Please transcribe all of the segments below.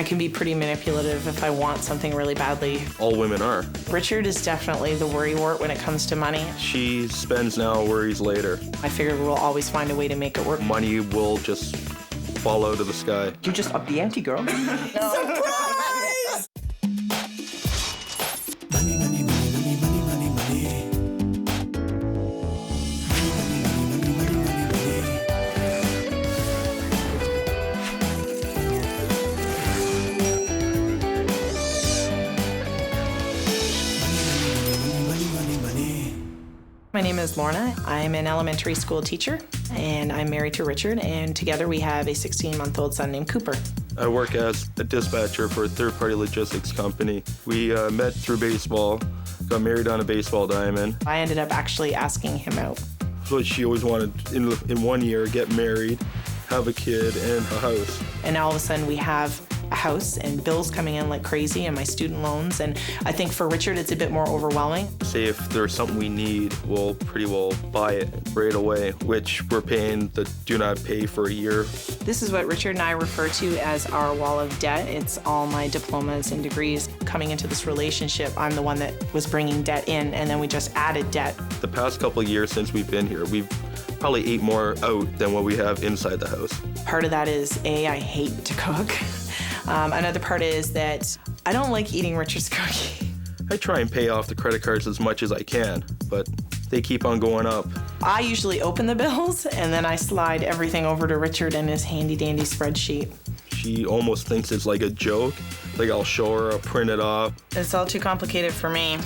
I can be pretty manipulative if I want something really badly. All women are. Richard is definitely the worrywart when it comes to money. She spends now, worries later. I figure we'll always find a way to make it work. Money will just fall out of the sky. You just up the ante, girl. Surprise! Money, money, money, money, money, money, money. My name is Lorna. I'm an elementary school teacher, and I'm married to Richard, and together we have a 16-month-old son named Cooper. I work as a dispatcher for a third-party logistics company. We met through baseball, got married on a baseball diamond. I ended up actually asking him out. So she always wanted, in 1 year, get married, have a kid, and a house. And all of a sudden we have a house and bills coming in like crazy and my student loans. And I think for Richard, it's a bit more overwhelming. Say if there's something we need, we'll pretty well buy it right away, which we're paying the do not pay for a year. This is what Richard and I refer to as our wall of debt. It's all my diplomas and degrees. Coming into this relationship, I'm the one that was bringing debt in, and then we just added debt. The past couple of years since we've been here, we've probably ate more out than what we have inside the house. Part of that is, A, I hate to cook. Another part is that I don't like eating Richard's cookie. I try and pay off the credit cards as much as I can, but they keep on going up. I usually open the bills, and then I slide everything over to Richard in his handy-dandy spreadsheet. She almost thinks it's like a joke. Like I'll show her, I'll print it off. It's all too complicated for me.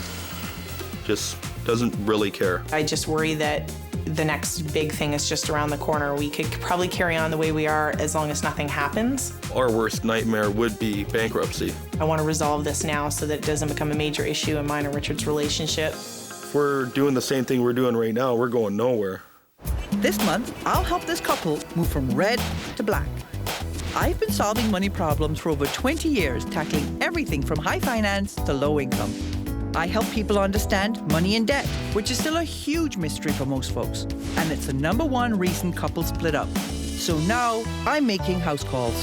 Just doesn't really care. I just worry that the next big thing is just around the corner. We could probably carry on the way we are as long as nothing happens. Our worst nightmare would be bankruptcy. I want to resolve this now so that it doesn't become a major issue in mine and Richard's relationship. If we're doing the same thing we're doing right now, we're going nowhere. This month, I'll help this couple move from red to black. I've been solving money problems for over 20 years, tackling everything from high finance to low income. I help people understand money and debt, which is still a huge mystery for most folks. And it's the #1 reason couples split up. So now I'm making house calls.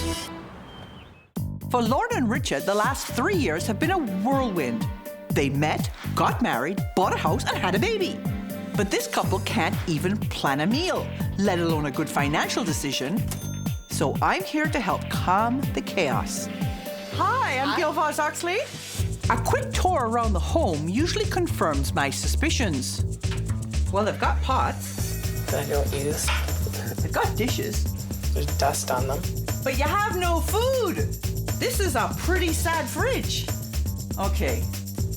For Lorna and Richard, the last 3 years have been a whirlwind. They met, got married, bought a house, and had a baby. But this couple can't even plan a meal, let alone a good financial decision. So I'm here to help calm the chaos. Hi, I'm Gail Vaz-oxlade. A quick tour around the home usually confirms my suspicions. Well, they've got pots. That I don't use. They've got dishes. There's dust on them. But you have no food. This is a pretty sad fridge. Okay,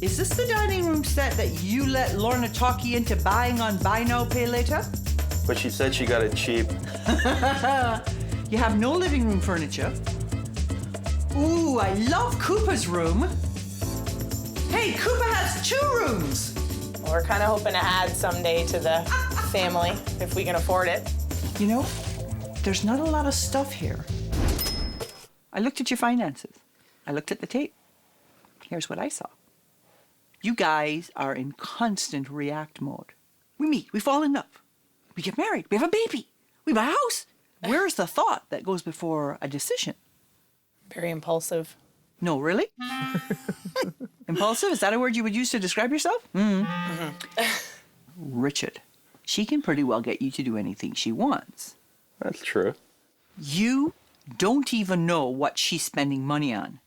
is this the dining room set that you let Lorna talk you into buying on Buy Now, Pay Later? But she said she got it cheap. You have no living room furniture. Ooh, I love Cooper's room. Hey, Cooper has 2 rooms. Well, we're kind of hoping to add someday to the family if we can afford it. You know, there's not a lot of stuff here. I looked at your finances. I looked at the tape. Here's what I saw. You guys are in constant react mode. We meet, we fall in love. We get married, we have a baby. We buy a house. Where's the thought that goes before a decision? Very impulsive. No, really? Impulsive? Is that a word you would use to describe yourself? Richard, she can pretty well get you to do anything she wants. That's true. You don't even know what she's spending money on.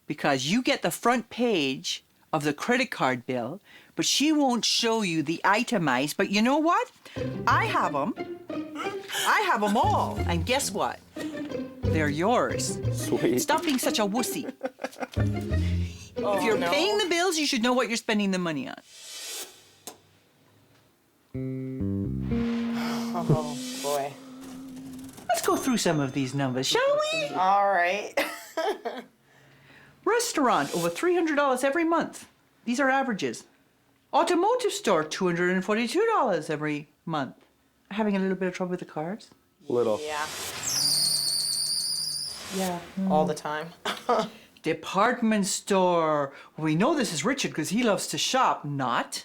Because you get the front page of the credit card bill, but she won't show you the itemized. But you know what? I have them. I have them all. And guess what? They're yours. Sweet. Stop being such a wussy. If you're paying the bills, you should know what you're spending the money on. Oh, boy. Let's go through some of these numbers, shall we? All right. Restaurant, over $300 every month. These are averages. Automotive store, $242 every month. Having a little bit of trouble with the cars? Little. Yeah. Yeah, all the time. Department store. We know this is Richard because he loves to shop, not.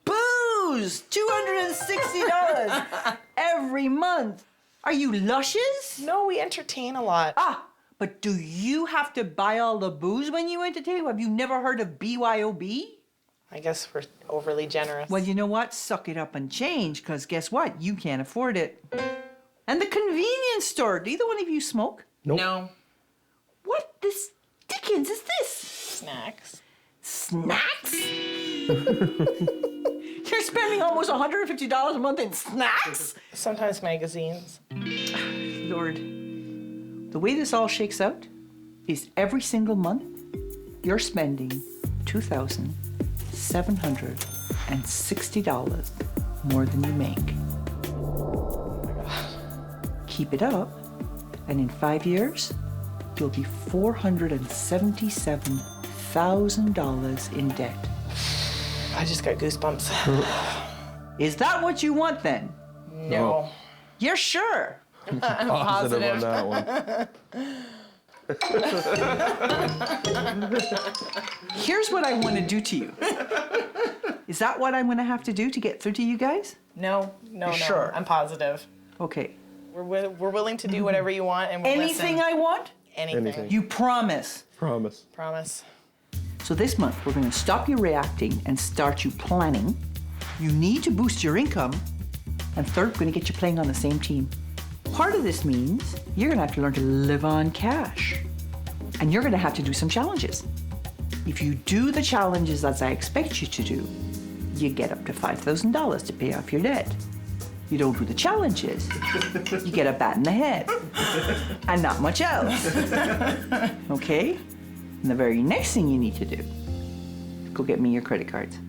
Booze, $260 every month. Are you luscious? No, we entertain a lot. Ah, But do you have to buy all the booze when you entertain? Have you never heard of BYOB? I guess we're overly generous. Well, you know what? Suck it up and change, because guess what? You can't afford it. And the convenience store. Do either one of you smoke? No. What the dickens is this? Snacks. Snacks? You're spending almost $150 a month in snacks? Sometimes magazines. Lord, the way this all shakes out is every single month you're spending $2,760 more than you make. Keep it up, and in 5 years, you'll be $477,000 in debt. I just got goosebumps. Is that what you want then? No. You're sure? I'm Positive on positive. that one. Here's what I want to do to you. Is that what I'm going to have to do to get through to you guys? No. Sure. I'm positive. Okay. We're willing to do whatever you want, and we'll Anything listen. I want? Anything. You promise? Promise. Promise. So this month, we're going to stop you reacting and start you planning. You need to boost your income. And third, we're going to get you playing on the same team. Part of this means you're going to have to learn to live on cash. And you're going to have to do some challenges. If you do the challenges as I expect you to do, you get up to $5,000 to pay off your debt. You don't do the challenges, you get a bat in the head. And not much else. Okay? And the very next thing you need to do, go get me your credit cards.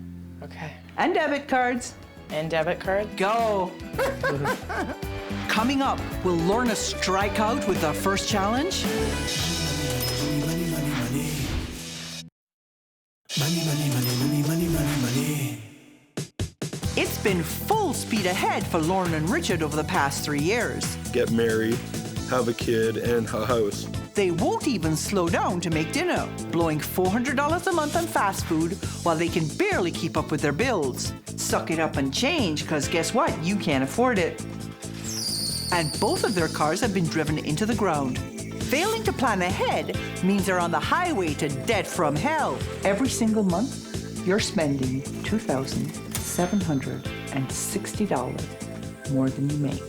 Okay. And debit cards. And debit card? Go. Coming up, will Lorna strike out with our first challenge? Money. It's been full speed ahead for Lorna and Richard over the past 3 years. Get married, have a kid, and a house. They won't even slow down to make dinner, blowing $400 a month on fast food while they can barely keep up with their bills. Suck it up and change, because guess what? You can't afford it. And both of their cars have been driven into the ground. Failing to plan ahead means they're on the highway to debt from hell. Every single month, you're spending $2,760 more than you make.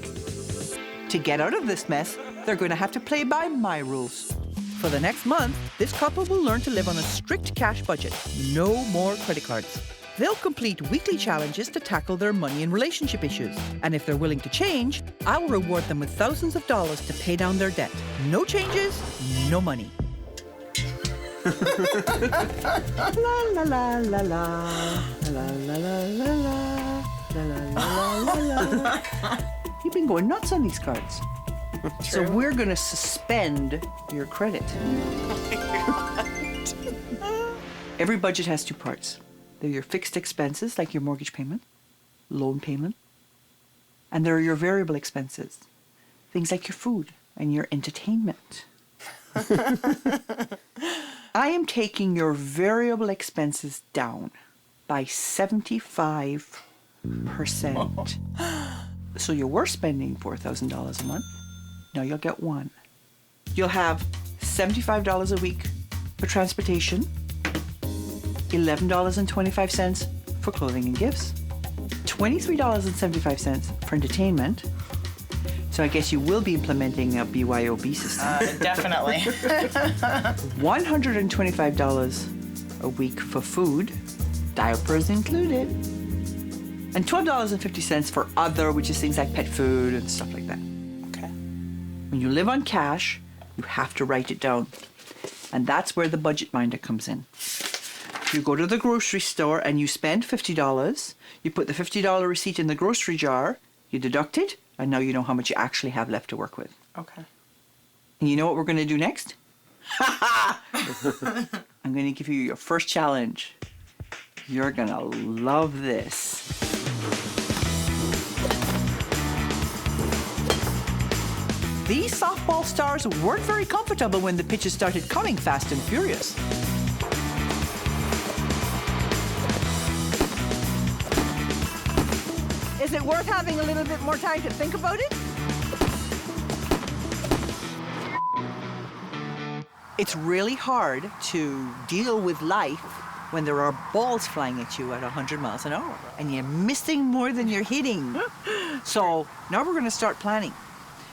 To get out of this mess, they're going to have to play by my rules. For the next month, this couple will learn to live on a strict cash budget. No more credit cards. They'll complete weekly challenges to tackle their money and relationship issues. And if they're willing to change, I'll reward them with thousands of dollars to pay down their debt. No changes, no money. La la la la la la la la la la la la la. You've been going nuts on these cards. So we're going to suspend your credit. Every budget has two parts. They're your fixed expenses, like your mortgage payment, loan payment, and there are your variable expenses, things like your food and your entertainment. I am taking your variable expenses down by 75%. So you were spending $4,000 a month. Now you'll get one. You'll have $75 a week for transportation, $11.25 for clothing and gifts, $23.75 for entertainment. So I guess you will be implementing a BYOB system. Definitely. $125 a week for food, diapers included, and $12.50 for other, which is things like pet food and stuff like that. Okay. When you live on cash, you have to write it down. And that's where the budget minder comes in. You go to the grocery store and you spend $50. You put the $50 receipt in the grocery jar, you deduct it, and now you know how much you actually have left to work with. Okay. And you know what we're going to do next? I'm going to give you your first challenge. You're going to love this. These softball stars weren't very comfortable when the pitches started coming fast and furious. Is it worth having a little bit more time to think about it? It's really hard to deal with life when there are balls flying at you at 100 miles an hour and you're missing more than you're hitting. So now we're going to start planning.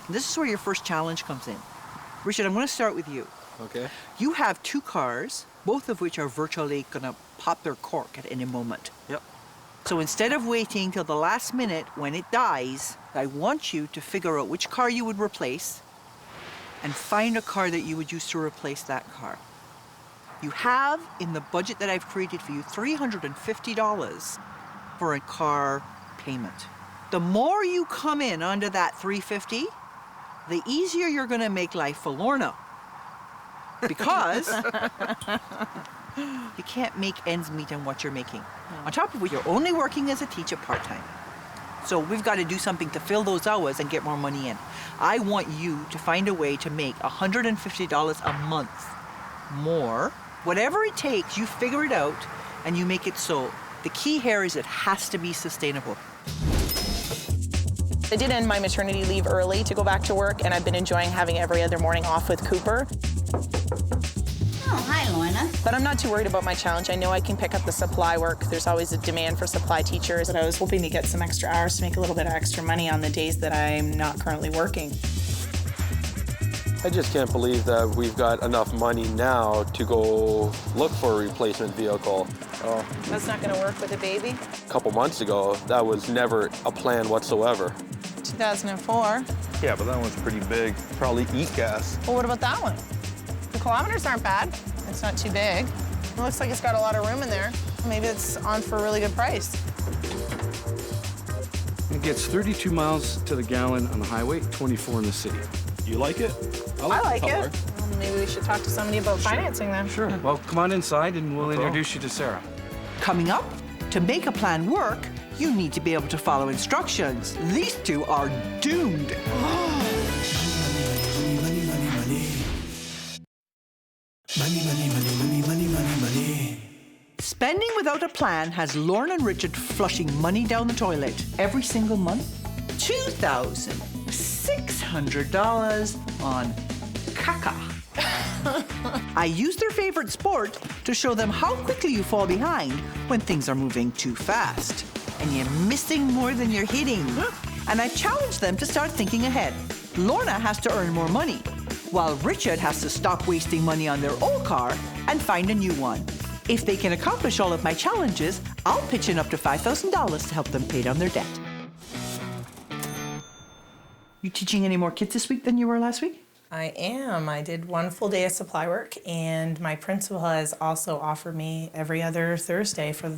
And this is where your first challenge comes in. Richard, I'm going to start with you. Okay. You have 2 cars, both of which are virtually going to pop their cork at any moment. Yep. So instead of waiting till the last minute when it dies, I want you to figure out which car you would replace and find a car that you would use to replace that car. You have, in the budget that I've created for you, $350 for a car payment. The more you come in under that $350, the easier you're going to make life for Lorna. Because you can't make ends meet on what you're making. On top of which, you're only working as a teacher part-time. So we've got to do something to fill those hours and get more money in. I want you to find a way to make $150 a month more. Whatever it takes, you figure it out and you make it so. The key here is it has to be sustainable. I did end my maternity leave early to go back to work, and I've been enjoying having every other morning off with Cooper. Oh, hi, Lorna. But I'm not too worried about my challenge. I know I can pick up the supply work. There's always a demand for supply teachers, but I was hoping to get some extra hours to make a little bit of extra money on the days that I'm not currently working. I just can't believe that we've got enough money now to go look for a replacement vehicle. That's not going to work with a baby. A couple months ago, that was never a plan whatsoever. 2004. Yeah, but that one's pretty big. Probably eat gas. Well, what about that one? The kilometers aren't bad. It's not too big. It looks like it's got a lot of room in there. Maybe it's on for a really good price. It gets 32 miles to the gallon on the highway, 24 in the city. You like it? I like it. Well, maybe we should talk to somebody about financing then. Sure. Well, come on inside and we'll introduce you to Sarah. Coming up, to make a plan work, you need to be able to follow instructions. These two are doomed. Money. Spending without a plan has Lorna and Richard flushing money down the toilet every single month. $2,600 on caca. I use their favorite sport to show them how quickly you fall behind when things are moving too fast and you're missing more than you're hitting. And I challenge them to start thinking ahead. Lorna has to earn more money, while Richard has to stop wasting money on their old car and find a new one. If they can accomplish all of my challenges, I'll pitch in up to $5,000 to help them pay down their debt. You teaching any more kids this week than you were last week? I am. I did one full day of supply work, and my principal has also offered me every other Thursday for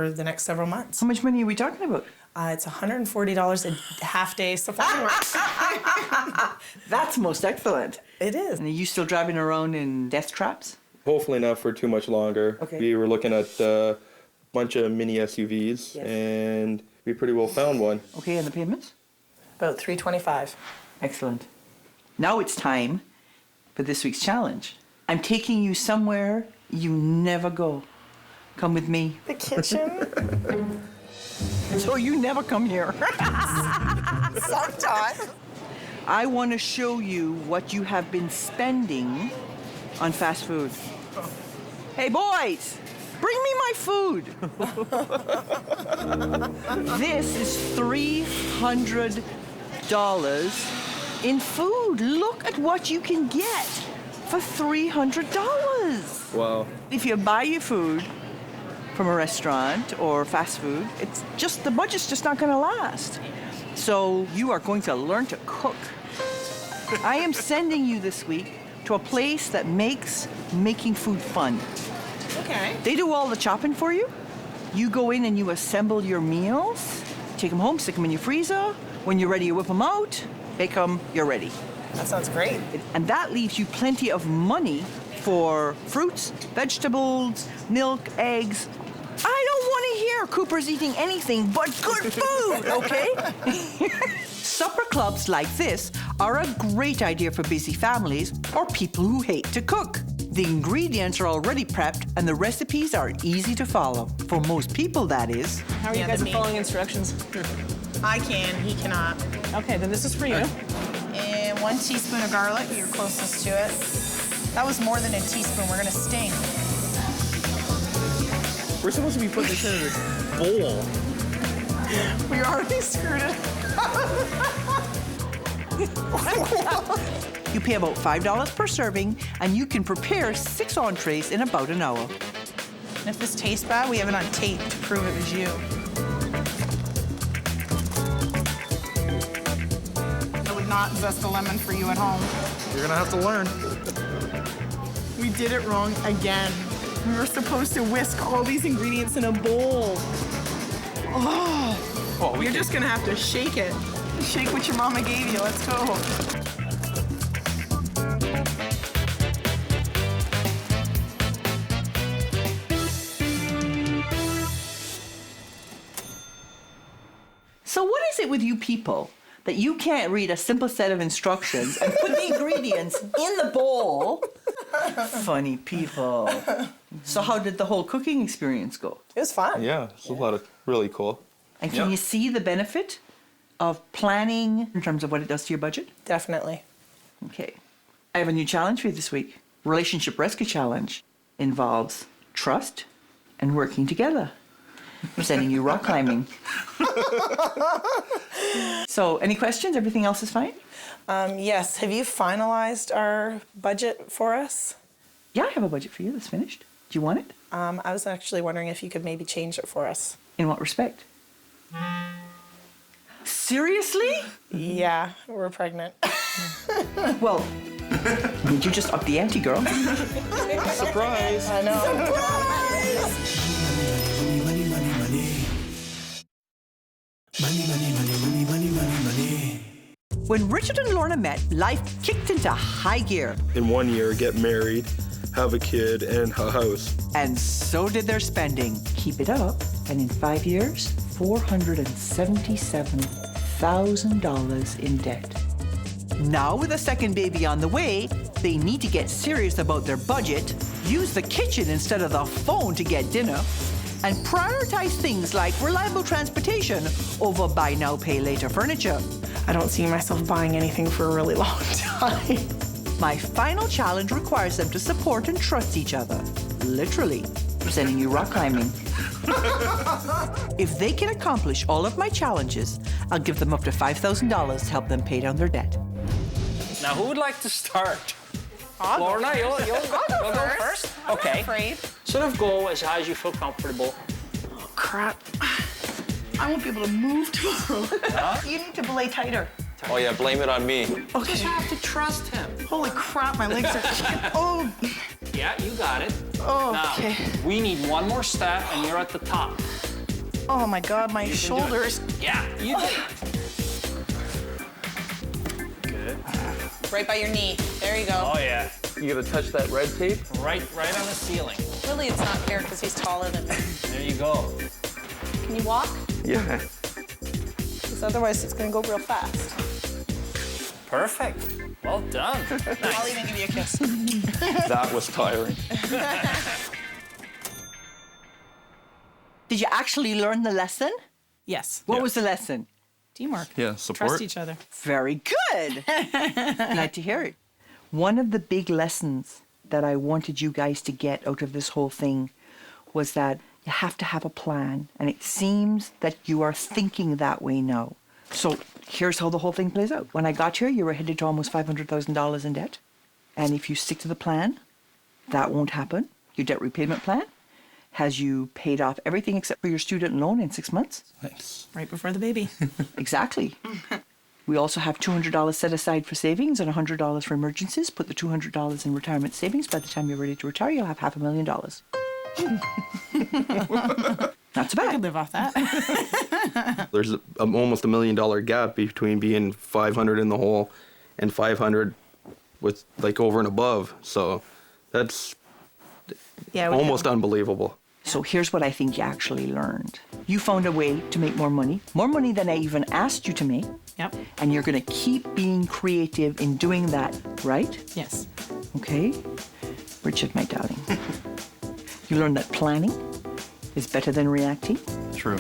the next several months. How much money are we talking about? It's $140 a half day supply work. That's most excellent. It is. And are you still driving around in death traps? Hopefully not for too much longer. Okay. We were looking at a bunch of mini SUVs, and we pretty well found one. Okay, and the payments? About $325. Excellent. Now it's time for this week's challenge. I'm taking you somewhere you never go. Come with me. The kitchen? So you never come here. Sometimes. I want to show you what you have been spending on fast food. Hey, boys, bring me my food. This is $300 in food. Look at what you can get for $300. Wow. If you buy your food from a restaurant or fast food, it's just, the budget's just not going to last. So you are going to learn to cook. I am sending you this week to a place that makes making food fun. Okay. They do all the chopping for you. You go in and you assemble your meals, take them home, stick them in your freezer. When you're ready, you whip them out, bake them, you're ready. That sounds great. And that leaves you plenty of money for fruits, vegetables, milk, eggs. I don't want to hear Cooper's eating anything but good food, okay? Supper clubs like this are a great idea for busy families or people who hate to cook. The ingredients are already prepped and the recipes are easy to follow. For most people, that is. How are you guys following instructions? I can, he cannot. Okay, then this is for you. And 1 teaspoon of garlic, you're closest to it. That was more than a teaspoon. We're gonna stink. We're supposed to be putting this in a bowl. We already screwed it. You pay about $5 per serving, and you can prepare 6 entrees in about an hour. And if this tastes bad, we have it on tape to prove it was you. I would not zest a lemon for you at home. You're gonna have to learn. We did it wrong again. We were supposed to whisk all these ingredients in a bowl. Oh, you're just gonna have to shake it. Shake what your mama gave you. Let's go. So what is it with you people that you can't read a simple set of instructions and put the ingredients in the bowl? Funny people. So how did the whole cooking experience go? It was fun. Yeah, it's a lot of really cool. And can you see the benefit of planning in terms of what it does to your budget? Definitely. Okay. I have a new challenge for you this week. Relationship Rescue Challenge involves trust and working together. I'm sending you rock climbing. So, any questions? Everything else is fine? Yes. Have you finalized our budget for us? Yeah, I have a budget for you that's finished. Do you want it? I was actually wondering if you could maybe change it for us. In what respect? Seriously? Yeah, we're pregnant. Well, would you just up the ante, girl? Surprise! I know. When Richard and Lorna met, life kicked into high gear. In 1 year, get married, have a kid, and a house. And so did their spending. Keep it up, and in 5 years, $477,000 in debt. Now with a second baby on the way, they need to get serious about their budget, use the kitchen instead of the phone to get dinner, and prioritize things like reliable transportation over buy now, pay later furniture. I don't see myself buying anything for a really long time. My final challenge requires them to support and trust each other. Literally, sending you rock climbing. If they can accomplish all of my challenges, I'll give them up to $5,000 to help them pay down their debt. Now, who would like to start? I'll go Lorna, you'll go first? Okay. I'm not afraid. Sort of go as high as you feel comfortable. Oh, crap. I won't be able to move tomorrow. You need to belay tighter. Oh yeah, blame it on me. Okay. You have to trust him. Holy crap, my legs are... Oh, Yeah, you got it. okay. Now, we need one more step, and you're at the top. Oh my God, my do it. shoulders. Yeah, you did it. Good. Right by your knee. There you go. Oh, yeah. You gotta touch that red tape? Right on the ceiling. Really, it's not fair because he's taller than me. There you go. Can you walk? Yeah. Because otherwise it's going to go real fast. Perfect. Well done. I'll even give you a kiss. That was tiring. Did you actually learn the lesson? Yes. What was the lesson? Teamwork. Yeah, support. Trust each other. Very good. Glad to hear it. One of the big lessons that I wanted you guys to get out of this whole thing was that you have to have a plan. And it seems that you are thinking that way now. So here's how the whole thing plays out. When I got here, you were headed to almost $500,000 in debt. And if you stick to the plan, that won't happen. Your debt repayment plan has you paid off everything except for your student loan in 6 months. Nice. Right before the baby. Exactly. We also have $200 set aside for savings and $100 for emergencies. Put the $200 in retirement savings. By the time you're ready to retire, you'll have $500,000. Not so I bad. could live off that. There's almost $1 million gap between being 500 in the hole and 500 with like over and above. So that's Yeah. almost unbelievable. So here's what I think you actually learned. You found a way to make more money than I even asked you to make. Yep. And you're going to keep being creative in doing that, right? Yes. Okay? Richard, my darling. You learned that planning is better than reacting. True.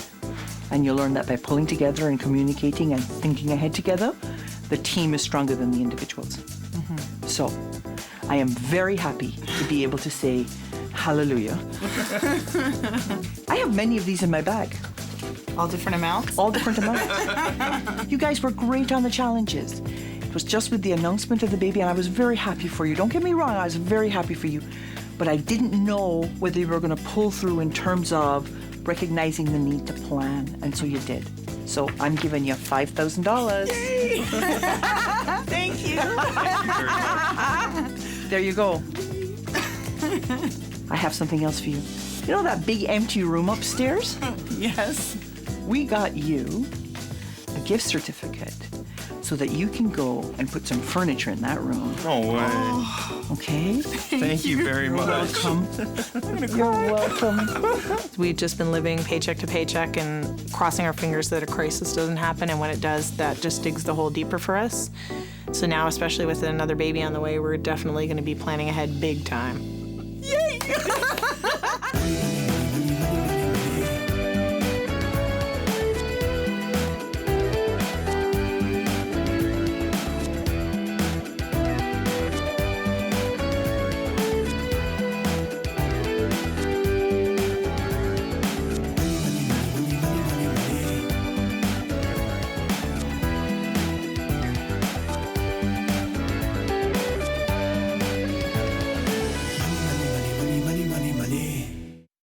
And you learn that by pulling together and communicating and thinking ahead together, the team is stronger than the individuals. So I am very happy to be able to say hallelujah. I have many of these in my bag. All different amounts? All different amounts. You guys were great on the challenges. It was just with the announcement of the baby, and I was very happy for you. Don't get me wrong, I was very happy for you. But I didn't know whether you were going to pull through in terms of recognizing the need to plan, and so you did. So I'm giving you $5,000. Yay! Thank you. There you go. I have something else for you. You know that big empty room upstairs? Yes. We got you a gift certificate so that you can go and put some furniture in that room. No way. Okay? Thank you very much. Welcome. You're welcome. We've just been living paycheck to paycheck and crossing our fingers that a crisis doesn't happen, and when it does, that just digs the hole deeper for us. So now, especially with another baby on the way, we're definitely going to be planning ahead big time. Yay!